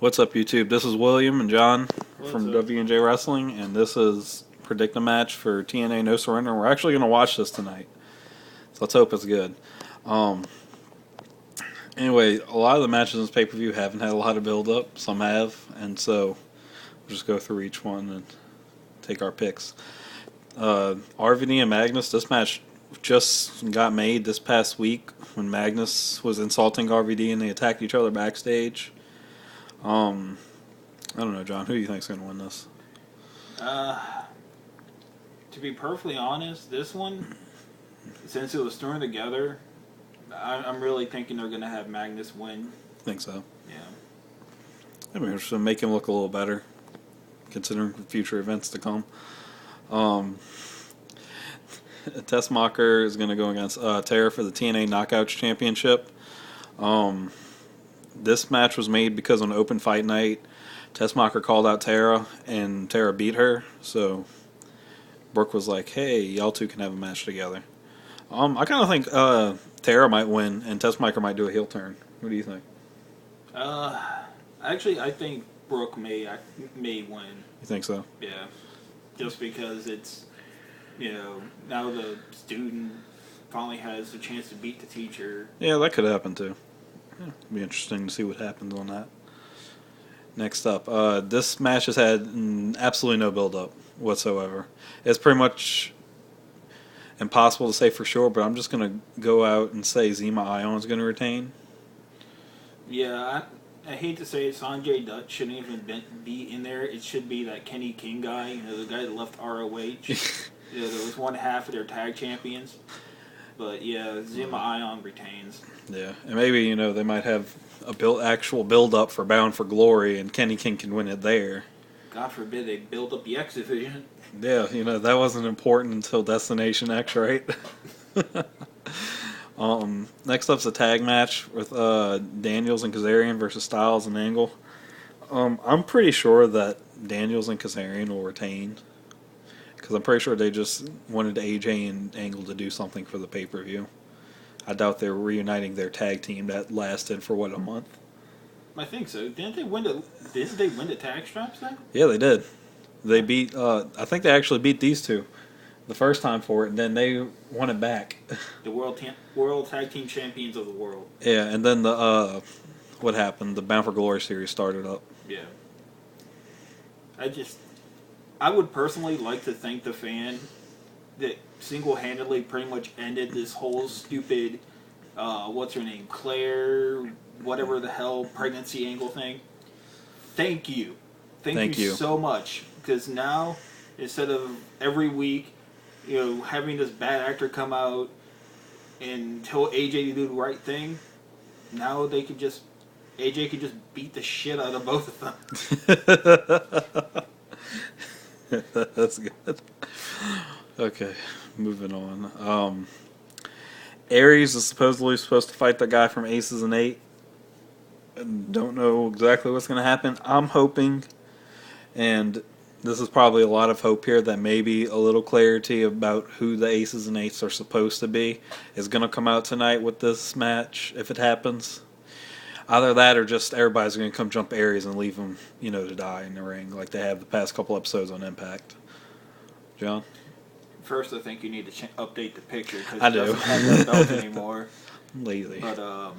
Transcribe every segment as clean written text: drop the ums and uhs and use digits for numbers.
What's up, YouTube? This is William and John from up? W&J Wrestling, and this is Predict a Match for TNA No Surrender. We're actually going to watch this tonight, so let's hope it's good. Um, anyway, a lot of the matches in this pay-per-view haven't had a lot of build-up. Some have, and so we'll just go through each one and take our picks. RVD and Magnus, this match just got made this past week when Magnus was insulting RVD and they attacked each other backstage. I don't know, John. Who do you think's going to win this? To be perfectly honest, this one, since it was thrown together, I'm really thinking they're going to have Magnus win. I think so. Yeah. I mean, just to make him look a little better, considering future events to come. Tessmacher is going to go against Tara for the TNA Knockouts Championship. This match was made because on open fight night, Tessmacher called out Tara, and Tara beat her. So Brooke was like, "Hey, y'all two can have a match together." I kind of think Tara might win, and Tessmacher might do a heel turn. What do you think? Actually, I think Brooke may win. You think so? Yeah. Just because it's, now the student finally has the chance to beat the teacher. Yeah, that could happen too. Yeah, it'd be interesting to see what happens on that. Next up, this match has had absolutely no build-up whatsoever. It's pretty much impossible to say for sure, but I'm just going to go out and say Zema Ion is going to retain. Yeah, I hate to say it, Sanjay Dutt shouldn't even be in there. It should be that Kenny King guy, the guy that left ROH. That was one half of their tag champions. But yeah, Zema Ion retains. Yeah, and maybe, they might have a actual build-up for Bound for Glory, and Kenny King can win it there. God forbid they build up the X Division. Yeah, that wasn't important until Destination X, right? Next up's a tag match with Daniels and Kazarian versus Styles and Angle. I'm pretty sure that Daniels and Kazarian will retain, because I'm pretty sure they just wanted AJ and Angle to do something for the pay-per-view. I doubt they're reuniting their tag team that lasted for, a month? I think so. Didn't they win the tag straps then? Yeah, they did. They beat, I think they actually beat these two the first time for it, and then they won it back. The world tag team champions of the world. Yeah, and then what happened? The Bound for Glory series started up. Yeah. I would personally like to thank the fan that single-handedly pretty much ended this whole stupid, what's her name, Claire, whatever the hell, pregnancy angle thing. Thank you. Thank you so much. Because now, instead of every week, having this bad actor come out and tell AJ to do the right thing, now AJ could just beat the shit out of both of them. That's good. Okay, moving on. Aries is supposedly supposed to fight the guy from Aces and 8. Don't know exactly what's going to happen. I'm hoping, and this is probably a lot of hope here, that maybe a little clarity about who the Aces and 8s are supposed to be is going to come out tonight with this match, if it happens. Either that or just everybody's going to come jump Aries and leave him, to die in the ring like they have the past couple episodes on Impact. John? First, I think you need to update the picture because I it do. doesn't have that belt anymore. Lazy. But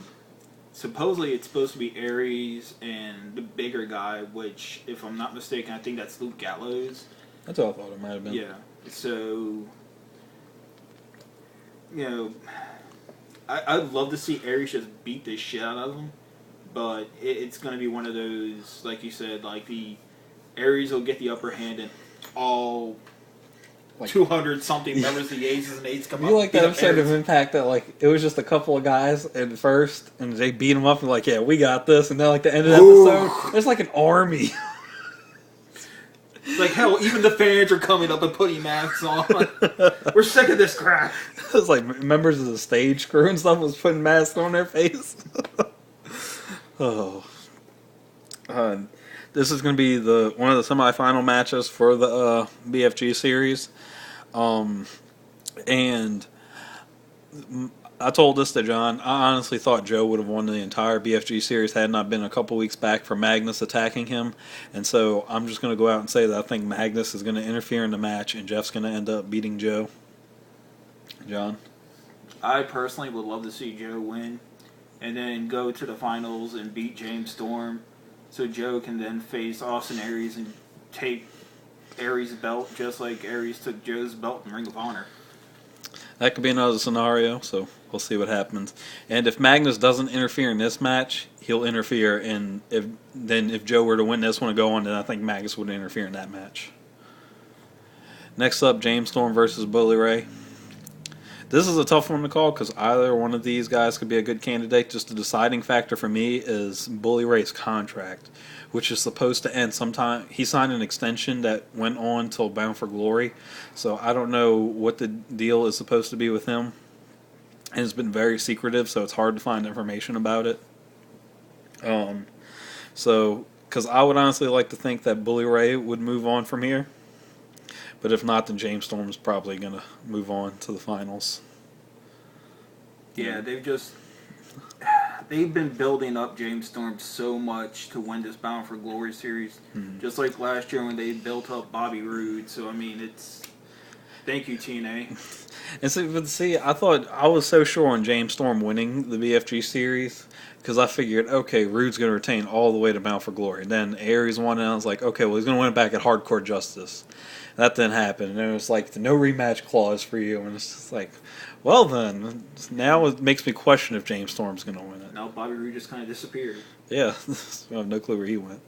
supposedly it's supposed to be Aries and the bigger guy, which, if I'm not mistaken, I think that's Luke Gallows. That's all I thought it might have been. Yeah. So, I'd love to see Aries just beat the shit out of him, but it's going to be one of those, like you said, like the Aries will get the upper hand and all 200-something members of the Aces and 8s come up. You like that episode Aries. of Impact that, it was just a couple of guys at first, and they beat them up and yeah, we got this, and then, the end of the episode, there's an army. It's hell, even the fans are coming up and putting masks on. We're sick of this crap. It was members of the stage crew and stuff was putting masks on their face. Oh. This is going to be one of the semifinal matches for the BFG series. And I told this to John. I honestly thought Joe would have won the entire BFG series had not been a couple weeks back for Magnus attacking him. And so I'm just going to go out and say that I think Magnus is going to interfere in the match and Jeff's going to end up beating Joe. John? I personally would love to see Joe win and then go to the finals and beat James Storm so Joe can then face Austin Aries and take Aries' belt just like Aries took Joe's belt in Ring of Honor. That could be another scenario, so we'll see what happens. And if Magnus doesn't interfere in this match, he'll interfere in if Joe were to win this one and go on, then I think Magnus would interfere in that match. Next up, James Storm versus Bully Ray. This is a tough one to call because either one of these guys could be a good candidate. Just the deciding factor for me is Bully Ray's contract, which is supposed to end sometime. He signed an extension that went on till Bound for Glory, so I don't know what the deal is supposed to be with him. And it's been very secretive, so it's hard to find information about it. Because I would honestly like to think that Bully Ray would move on from here. But if not, then James Storm is probably going to move on to the finals. Yeah, they've been building up James Storm so much to win this Bound for Glory series. Mm-hmm. Just like last year when they built up Bobby Roode. So, I mean, it's... Thank you, TNA. And see, I thought I was so sure on James Storm winning the BFG series because I figured, okay, Roode's going to retain all the way to Bound for Glory. And then Aries won, and I was like, okay, well, he's going to win it back at Hardcore Justice. That didn't happen. And it was like the no rematch clause for you. And it's just like, well, then, now it makes me question if James Storm's going to win it. Now Bobby Roode just kind of disappeared. Yeah, I have no clue where he went.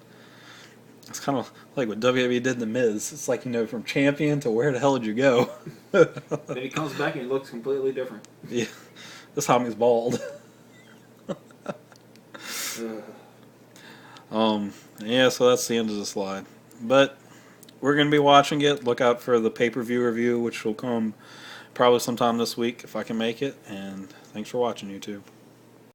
It's kind of like what WWE did in The Miz. It's like, from champion to where the hell did you go? Then he comes back and he looks completely different. Yeah, this time he's bald. Yeah, so that's the end of the slide. But we're going to be watching it. Look out for the pay-per-view review, which will come probably sometime this week if I can make it. And thanks for watching, YouTube.